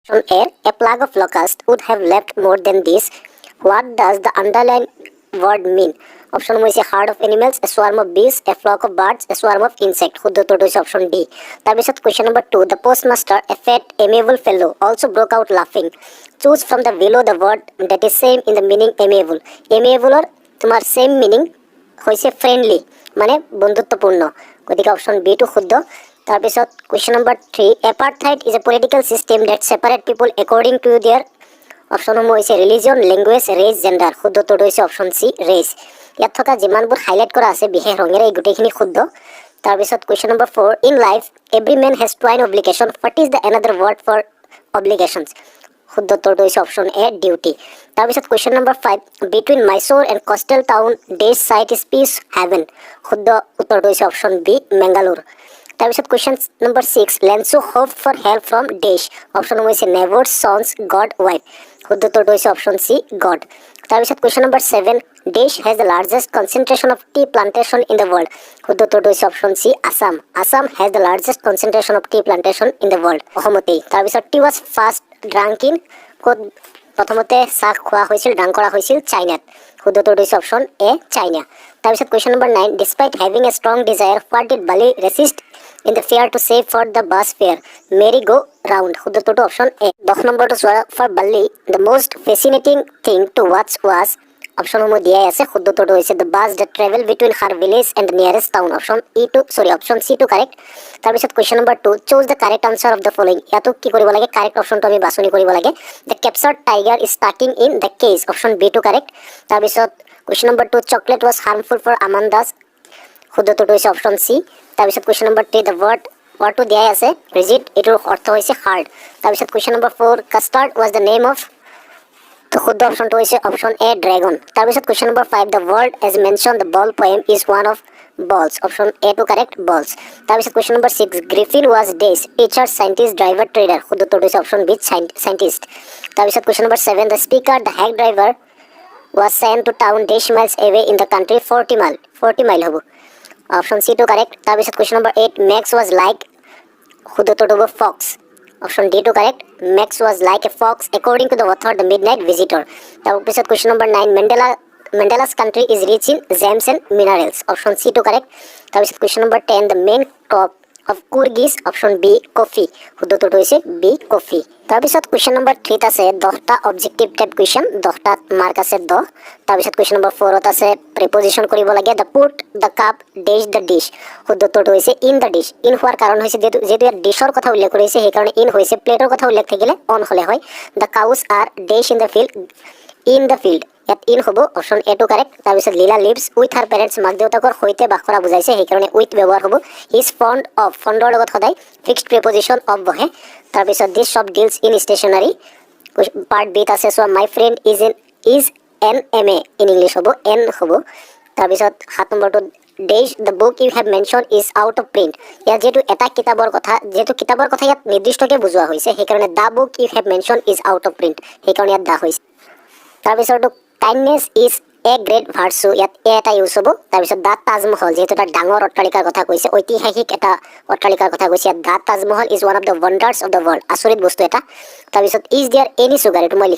Option A, a plague of locusts would have left more than this. What does the underlined word mean? Option 1 is a herd of animals, a swarm of bees, a flock of birds, a swarm of insects. শুদ্ধ উত্তৰটো হৈছে option D. তাৰপিছত question number 2, the postmaster, a fat, amiable fellow, also broke out laughing. Choose from the below the word that is same in the meaning amiable. Amiable or তোমাৰ same meaning হৈছে friendly, মানে বন্ধুত্বপূৰ্ণ। গতিকে option B টো শুদ্ধ। তাৰপিছত question number 3, apartheid is a political system that separate people according to their অপশ্যনসমূহ হৈছে religion, language, race, gender. শুদ্ধ উত্তৰটো হৈছে অপশ্যন চি, ৰেচ। ইয়াত থকা যিমানবোৰ হাইলাইট কৰা আছে বিশেষ ৰঙেৰে এই গোটেইখিনি শুদ্ধ। তাৰপিছত question number 4, in life every man has to earn obligation, what is the another word for obligations? শুদ্ধ উত্তৰটো হৈছে অপশ্যন এ, ডিউটি। তাৰপিছত question number 5, between Mysore and coastal town dash site is peace heaven. শুদ্ধ উত্তৰটো হৈছে option B, Mangalore. তাৰপিছত question number 6, Lencho hope for help from dash. Option হৈছে never, sons, god, wife. শুদ্ধ উত্তৰটো হৈছে অপশ্যন চি, গড। তাৰপিছত question number 7, dash has the largest concentration of tea plantation in the world. শুদ্ধ উত্তৰটো হৈছে option C, Assam. Assam has the largest concentration of tea plantation in the world. অসমতেই। তাৰপিছত tea was first drunk in, ক'ত প্ৰথমতে চাহ খোৱা হৈছিল, ড্ৰাংক কৰা হৈছিল? চাইনাত। শুদ্ধ উত্তৰটো হৈছে অপশ্যন এ, চাইনা। তাৰপিছত question number 9, despite having a strong desire, what did Valli resist in the fair to save for the bus fare? Merry go round. শুদ্ধ উত্তৰটো অপশ্যন এ। 10 নম্বৰটো চোৱা, for Balli the most fascinating thing to watch was, অপশ্যনসমূহ দিয়াই আছে। শুদ্ধ উত্তৰটো হৈছে the bus that travel between her village and the nearest town. Option C টো কাৰেক্ট। তাৰপিছত question number 2, choose the correct answer of the following. ইয়াতো কি কৰিব লাগে? কাৰেক্ট অপশ্যনটো আমি বাছনি কৰিব লাগে। the captured tiger is stuck in the cage. Option B টো কাৰেক্ট। তাৰপিছত question number 2, chocolate was harmful for Amanda's. শুদ্ধ উত্তৰটো হৈছে অপশ্যন চি। তাৰপিছত কুৱেশ্যন নম্বৰ 3, দ্য ৱৰ্ডটো দিয়াই আছে ৰিজিড, এইটোৰ অৰ্থ হৈছে হাৰ্ড। তাৰপিছত question number 4, custard was the name of. শুদ্ধ অপশ্যনটো হৈছে অপশ্যন এ, ড্ৰেগন। তাৰপিছত question number 5, the word as mention the ball poem is one of balls. Option A টো কাৰেক্ট, বলছ। তাৰপিছত question number 6, Griffin was dash teacher, scientist, driver, trader. শুদ্ধ উত্তৰটো হৈছে অপশ্যন বি, সাইণ্টিষ্ট। তাৰপিছত question number 7, the speaker the hack driver was sent to town dash miles away in the country 40 mile হ'ব। Option C টো correct. তাৰপিছত question number 8, Max was like. শুদ্ধ উত্তৰটো হ'ব ফক্স। অপশ্যন ডি টো correct, Max was like a fox according to the author the midnight visitor. তাৰপিছত question number 9, Mandela's country is rich in gems and minerals. Option C টো correct. তাৰপিছত question number 10, the main crop of Coorg is. Option B, coffee. শুদ্ধ উত্তৰটো হৈছে B, coffee. তাৰপিছত question number 3 আছে 10টা objective type question, 10টা মাৰ্ক আছে 10। তাৰপিছত কুৱেশ্যন নম্বৰ 4 আছে প্ৰিপজিশ্যন কৰিব লাগে, দ্য পুট, দ্য কাপ, ডেছ, দ্য ডিছ। শুদ্ধ উত্তৰটো হৈছে ইন দ্য ডিছ। ইন হোৱাৰ কাৰণ হৈছে যিহেতু ইয়াত ডিছৰ কথা উল্লেখ কৰিছে সেইকাৰণে ইন হৈছে। প্লেটৰ কথা উল্লেখ থাকিলে অন হ'লে হয়। দ্য কাউজ আৰ ডেছ in the field, in the field. ইয়াত ইন হ'ব। অপশ্যন এ টো কাৰেক্ট। তাৰপিছত Leela lives with her parents, মাক দেউতাকৰ সৈতে বাস কৰা বুজাইছে সেইকাৰণে উইথ ব্যৱহাৰ হ'ব। হিজ ফণ্ড অফ, ফণ্ডৰ লগত সদায় ফিক্সড প্ৰিপজিশ্যন অফ বহে। তাৰপিছত this shop deals in stationery. Part বিত আছে চোৱা, my friend is an M A, in English হ'ব এন হ'ব। তাৰপিছত 7 নম্বৰটো, dash the book you have mention is out of print. ইয়াত যিহেতু এটা কিতাপৰ কথা, ইয়াত নিৰ্দিষ্টকৈ বুজোৱা হৈছে সেইকাৰণে the book you have mention is out of print, সেইকাৰণে ইয়াত দা হৈছে। তাৰপিছতো kindness is a great virtue, ইয়াত এ এটা ইউজ হ'ব। তাৰপিছত দ্য তাজমহল, যিহেতু এটা ডাঙৰ অট্টালিকাৰ কথা কৈছে, ঐতিহাসিক এটা অট্টালিকাৰ কথা কৈছে, ইয়াত the Taj Mahal is one of the wonders of the world, আচৰিত বস্তু এটা। তাৰপিছত ইজ দেয়াৰ এনি চুগাৰ, এইটো মই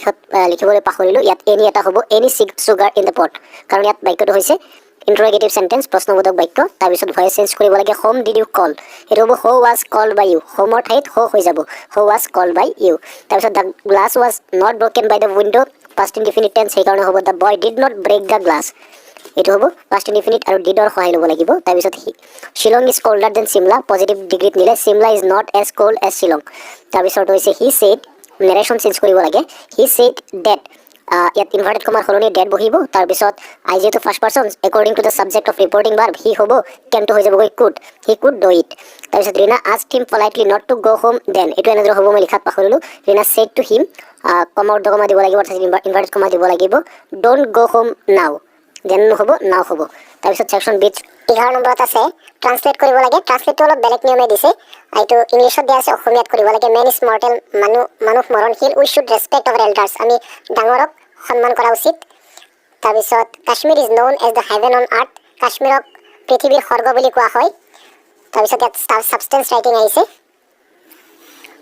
লিখিবলৈ পাহৰিলোঁ, ইয়াত এনি এটা হ'ব, এনি চুগাৰ ইন দ্য পট, কাৰণ ইয়াত বাক্যটো হৈছে ইণ্টাৰগেটিভ চেণ্টেন্স, প্ৰশ্নবোধক বাক্য। তাৰপিছত ভইচ চেঞ্জ কৰিব লাগে, হোম ডিড ইউ কল, সেইটো হ'ব হো ৱাজ কল বাই ইউ, হোমৰ ঠাইত হো হৈ যাব, who was call by you. তাৰপিছত the glass was not broken by the wind', past indefinite tense, সেইকাৰণে হ'ব the boy did not break the glass, এইটো হ'ব পাষ্ট ইনডিফিনিট আৰু ডিডৰ সহায় ল'ব লাগিব। তাৰপিছত Shillong is colder than Shimla, positive ডিগ্ৰীত নিলে, Shimla is not as cold as Shillong. তাৰপিছত হৈছে হি ছেইড, নেৰেশ্যন চেঞ্জ কৰিব লাগে, হি ছেইড ডেট, ইয়াত ইনভাৰ্টেড কমাৰ সলনি ডেট বহিব। তাৰপিছত আই যিহেতু first person, according to the subject of reporting verb, he হ'ব, কেনটো হৈ যাবগৈ could, he could do it. তাৰপিছত Reena asked him politely not to go' home then, এইটো এনেদৰে হ'ব, মই লিখাত পাহৰিলোঁ। ৰীনা ছেইড টু হিম, কমা উৰ্ধকমা দিব লাগিব, অৰ্থাৎ ইনভাৰ্টেড কমা দিব লাগিব, ডোন্ট গ' হোম নাও, দেন নহ'ব, নাও হ'ব। তাৰপিছত ছেকশ্যন বিট 11 নম্বৰত আছে ট্ৰান্সলেট কৰিব লাগে, ট্ৰান্সলেটটো অলপ বেলেগ নিয়মে দিছে, এইটো ইংলিছত দিয়া আছে, অসমীয়াত কৰিব লাগে। মেন ইজ মৰ্টেল, মানুহ মৰণশীল, we should respect our elders, আমি ডাঙৰক সন্মান কৰা উচিত। তাৰপিছত Kashmir is known as the heaven on earth, কাশ্মীৰক পৃথিৱীৰ স্বৰ্গ বুলি কোৱা হয়। তাৰপিছত ইয়াত ছাবষ্টেঞ্চ ৰাইটিং আহিছে,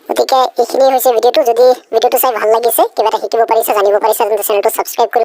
গতিকে গতিকে এইখিনি হৈছে ভিডিঅ'টো। যদি ভিডিঅ'টো চাই ভাল লাগিছে, কিবা এটা শিকিব পাৰিছে, জানিব পাৰিছে, তেন্তে চেনেলটো ছাবস্ক্ৰাইব কৰি